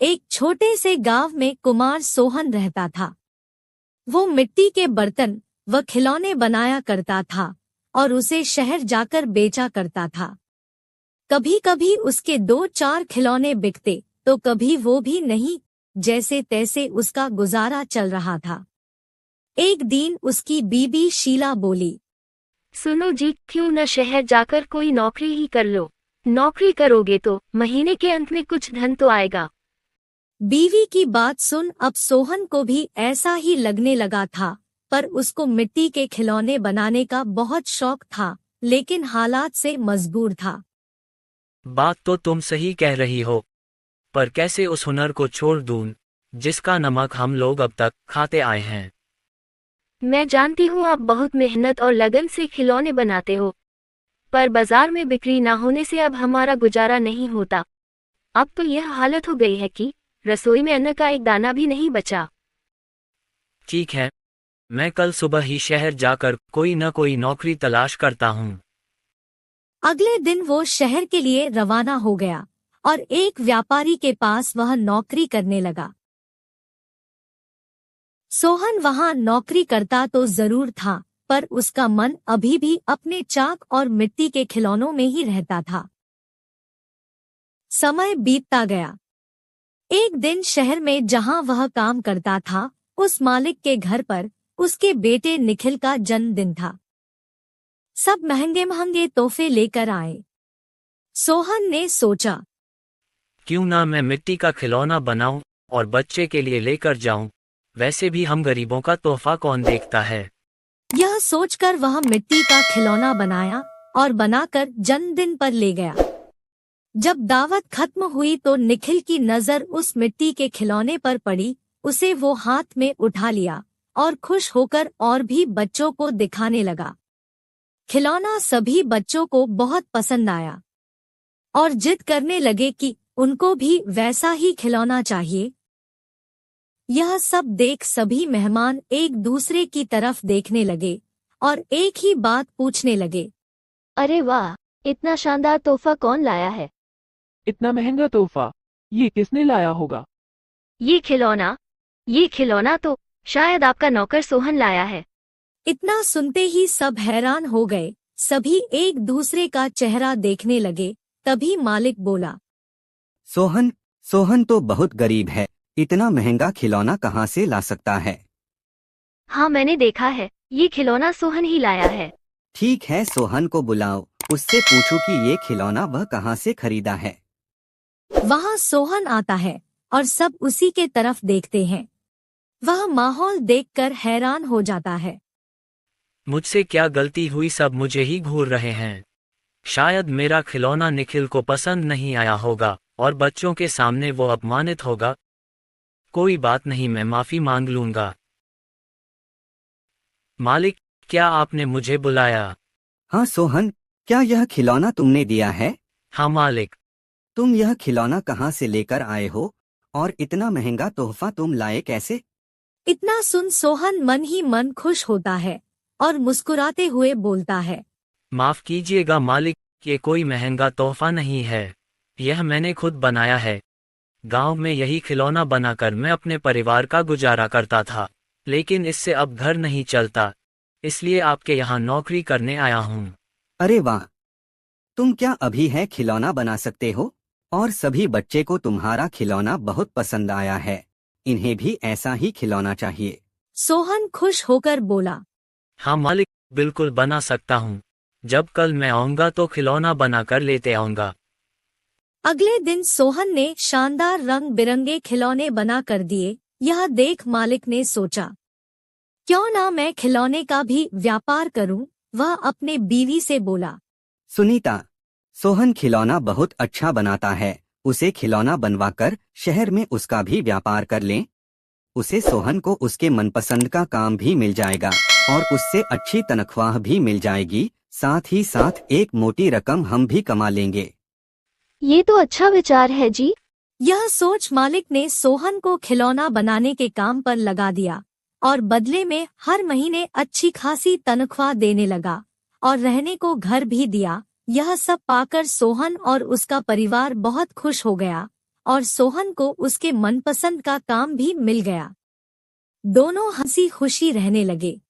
एक छोटे से गांव में कुमार सोहन रहता था। वो मिट्टी के बर्तन व खिलौने बनाया करता था और उसे शहर जाकर बेचा करता था। कभी कभी उसके 2-4 खिलौने बिकते तो कभी वो भी नहीं, जैसे तैसे उसका गुजारा चल रहा था। एक दिन उसकी बीबी शीला बोली, सुनो जी, क्यों न शहर जाकर कोई नौकरी ही कर लो। नौकरी करोगे तो महीने के अंत में कुछ धन तो आएगा। बीवी की बात सुन अब सोहन को भी ऐसा ही लगने लगा था, पर उसको मिट्टी के खिलौने बनाने का बहुत शौक था, लेकिन हालात से मजबूर था। बात तो तुम सही कह रही हो, पर कैसे उस हुनर को छोड़ दूं, जिसका नमक हम लोग अब तक खाते आए हैं। मैं जानती हूँ आप बहुत मेहनत और लगन से खिलौने बनाते हो, पर बाजार में बिक्री ना होने से अब हमारा गुजारा नहीं होता। अब तो यह हालत हो गई है कि रसोई में अन्न का एक दाना भी नहीं बचा। ठीक है, मैं कल सुबह ही शहर जाकर कोई न कोई नौकरी तलाश करता हूँ। अगले दिन वो शहर के लिए रवाना हो गया और एक व्यापारी के पास वह नौकरी करने लगा। सोहन वहां नौकरी करता तो जरूर था, पर उसका मन अभी भी अपने चाक और मिट्टी के खिलौनों में ही रहता था। समय बीतता गया। एक दिन शहर में जहां वह काम करता था, उस मालिक के घर पर उसके बेटे निखिल का जन्मदिन था। सब महंगे महंगे तोहफे लेकर आए। सोहन ने सोचा, क्यों ना मैं मिट्टी का खिलौना बनाऊं और बच्चे के लिए लेकर जाऊं, वैसे भी हम गरीबों का तोहफा कौन देखता है। यह सोचकर वह मिट्टी का खिलौना बनाया और बनाकर जन्मदिन पर ले गया। जब दावत खत्म हुई तो निखिल की नजर उस मिट्टी के खिलौने पर पड़ी। उसे वो हाथ में उठा लिया और खुश होकर और भी बच्चों को दिखाने लगा। खिलौना सभी बच्चों को बहुत पसंद आया और जिद करने लगे कि उनको भी वैसा ही खिलौना चाहिए। यह सब देख सभी मेहमान एक दूसरे की तरफ देखने लगे और एक ही बात पूछने लगे, अरे वाह, इतना शानदार तोहफा कौन लाया है? इतना महंगा तोहफा ये किसने लाया होगा? ये खिलौना तो शायद आपका नौकर सोहन लाया है। इतना सुनते ही सब हैरान हो गए। सभी एक दूसरे का चेहरा देखने लगे। तभी मालिक बोला, सोहन सोहन तो बहुत गरीब है, इतना महंगा खिलौना कहाँ से ला सकता है? हाँ, मैंने देखा है, ये खिलौना सोहन ही लाया है। ठीक है, सोहन को बुलाओ, उससे पूछो कि ये खिलौना वह कहाँ से खरीदा है। वहाँ सोहन आता है और सब उसी के तरफ देखते हैं। वह माहौल देखकर हैरान हो जाता है। मुझसे क्या गलती हुई, सब मुझे ही घूर रहे हैं। शायद मेरा खिलौना निखिल को पसंद नहीं आया होगा और बच्चों के सामने वो अपमानित होगा। कोई बात नहीं, मैं माफी मांग लूंगा। मालिक, क्या आपने मुझे बुलाया? हाँ सोहन, क्या यह खिलौना तुमने दिया है? हाँ मालिक। तुम यह खिलौना कहाँ से लेकर आए हो और इतना महंगा तोहफा तुम लाए कैसे? इतना सुन सोहन मन ही मन खुश होता है और मुस्कुराते हुए बोलता है, माफ कीजिएगा मालिक, ये कोई महंगा तोहफा नहीं है, यह मैंने खुद बनाया है। गांव में यही खिलौना बनाकर मैं अपने परिवार का गुजारा करता था, लेकिन इससे अब घर नहीं चलता, इसलिए आपके यहाँ नौकरी करने आया हूँ। अरे वाह, तुम क्या अभी है खिलौना बना सकते हो? और सभी बच्चे को तुम्हारा खिलौना बहुत पसंद आया है, इन्हें भी ऐसा ही खिलौना चाहिए। सोहन खुश होकर बोला, हाँ मालिक, बिल्कुल बना सकता हूँ। जब कल मैं आऊँगा तो खिलौना बनाकर लेते आऊँगा। अगले दिन सोहन ने शानदार रंग बिरंगे खिलौने बना कर दिए। यह देख मालिक ने सोचा, क्यों ना मैं खिलौने का भी व्यापार करूं। वह अपने बीवी से बोला, सुनीता, सोहन खिलौना बहुत अच्छा बनाता है, उसे खिलौना बनवाकर शहर में उसका भी व्यापार कर लें। उसे सोहन को उसके मनपसंद का काम भी मिल जाएगा और उससे अच्छी तनख्वाह भी मिल जाएगी, साथ ही साथ एक मोटी रकम हम भी कमा लेंगे। ये तो अच्छा विचार है जी। यह सोच मालिक ने सोहन को खिलौना बनाने के काम पर लगा दिया और बदले में हर महीने अच्छी खासी तनख्वाह देने लगा और रहने को घर भी दिया। यह सब पाकर सोहन और उसका परिवार बहुत खुश हो गया और सोहन को उसके मनपसंद का काम भी मिल गया। दोनों हंसी खुशी रहने लगे।